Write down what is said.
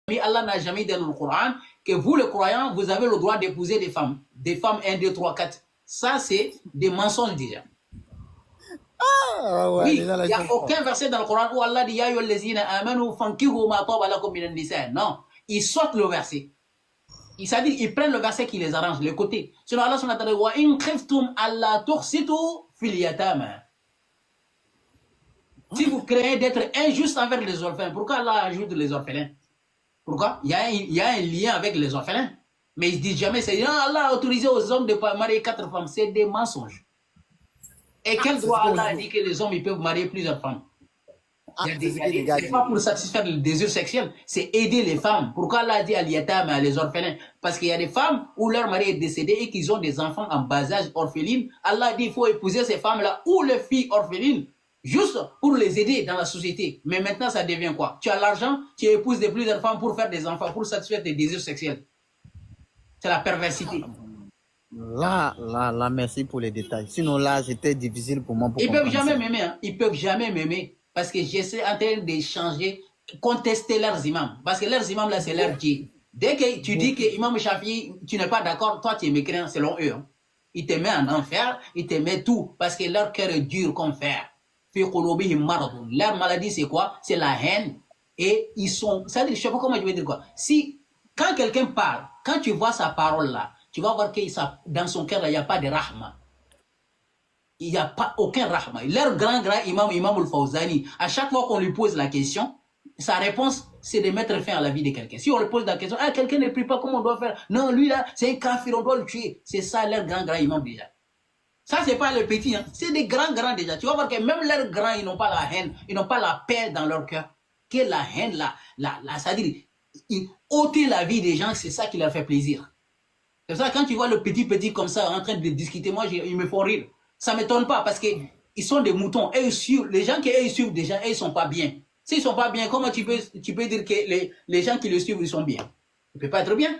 Allah n'a jamais dit dans le Coran que vous, les croyants, vous avez le droit d'épouser des femmes. Des femmes 1, 2, 3, 4. Ça, c'est des mensonges déjà. Oui, il n'y a aucun verset dans le Coran où Allah dit non, ils sortent le verset. C'est-à-dire ils prennent le verset qui les arrange, les côtés. Sinon Allah si vous créez d'être injuste envers les orphelins, pourquoi Allah ajoute les orphelins? Pourquoi? Il y a un lien avec les orphelins. Mais ils ne disent jamais, c'est Allah a autorisé aux hommes de marier 4 femmes. C'est des mensonges. Et quel droit Allah a dit que les hommes ils peuvent marier plusieurs femmes? C'est pas pour satisfaire le désir sexuel, c'est aider les femmes. Pourquoi Allah a dit à l'yatam, les orphelins? Parce qu'il y a des femmes où leur mari est décédé et qu'ils ont des enfants en bas âge orphelines. Allah a dit qu'il faut épouser ces femmes-là ou les filles orphelines, juste pour les aider dans la société. Mais maintenant, ça devient quoi? Tu as l'argent, tu épouses de plusieurs femmes pour faire des enfants, pour satisfaire tes désirs sexuels. C'est la perversité. Là, merci pour les détails. Sinon, là, c'était difficile pour moi. Ils peuvent jamais m'aimer, hein. Ils peuvent jamais m'aimer. Parce que j'essaie en train d'échanger, contester leurs imams. Parce que leurs imams, là, c'est leur Dieu. Dès que tu dis que Imam Shafi, tu n'es pas d'accord, toi, tu es mécréant selon eux. Hein. Ils te mettent en enfer, ils te mettent tout. Parce que leur cœur est dur comme fer. Leur maladie, c'est quoi? C'est la haine. Et ils sont... Ça veut dire, je ne sais pas comment je vais dire quoi. Si, quand quelqu'un parle, quand tu vois sa parole là, tu vas voir que dans son cœur, il n'y a pas de rahma. Il n'y a pas aucun rahma. Leur grand imam al-Fawzani, à chaque fois qu'on lui pose la question, sa réponse, c'est de mettre fin à la vie de quelqu'un. Si on lui pose la question, ah, quelqu'un ne prie pas, comment on doit faire? Non, lui là, c'est un kafir, on doit le tuer. C'est ça leur grand imam déjà. Ça, c'est pas les petits, hein. C'est des grands déjà. Tu vas voir que même leurs grands, ils n'ont pas la haine, ils n'ont pas la paix dans leur cœur. Que la haine, c'est-à-dire, ôter la vie des gens, c'est ça qui leur fait plaisir. C'est ça, quand tu vois le petit comme ça en train de discuter, moi, ils me font rire. Ça ne m'étonne pas parce qu'ils sont des moutons. Et les gens qui suivent des gens, ils ne sont pas bien. S'ils ne sont pas bien, comment tu peux dire que les gens qui le suivent, ils sont bien? Ils ne peuvent pas être bien.